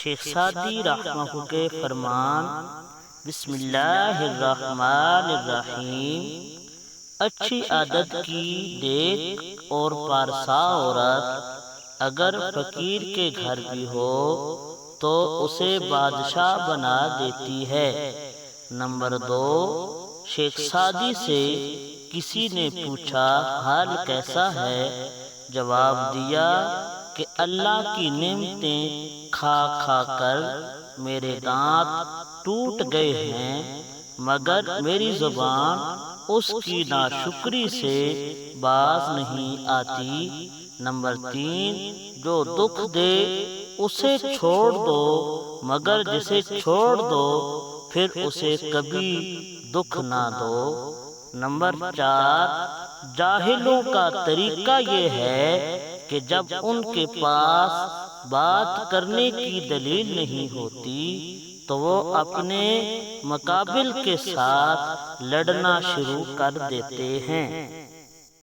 شیخ Saadi رحمہ کے فرمان، بسم اللہ الرحمن الرحیم۔ اچھی عادت کی دیکھ اور پارسا عورت اگر فقیر کے گھر بھی ہو تو اسے بادشاہ بنا دیتی ہے۔ نمبر 2، شیخ سعدی سے کسی نے پوچھا حال کیسا ہے؟ جواب دیا کہ اللہ کی نعمتیں کھا کھا کر میرے دانت ٹوٹ گئے ہیں، مگر میری زبان اس کی ناشکری سے باز نہیں آتی۔ نمبر 3، جو دکھ دے اسے چھوڑ دو، مگر جسے چھوڑ دو پھر اسے کبھی دکھ نہ دو۔ نمبر 4، جاہلوں کا طریقہ یہ ہے کہ جب ان کے پاس بات کرنے کی دلیل نہیں ہوتی تو وہ اپنے مقابل کے ساتھ لڑنا شروع کر دیتے ہیں۔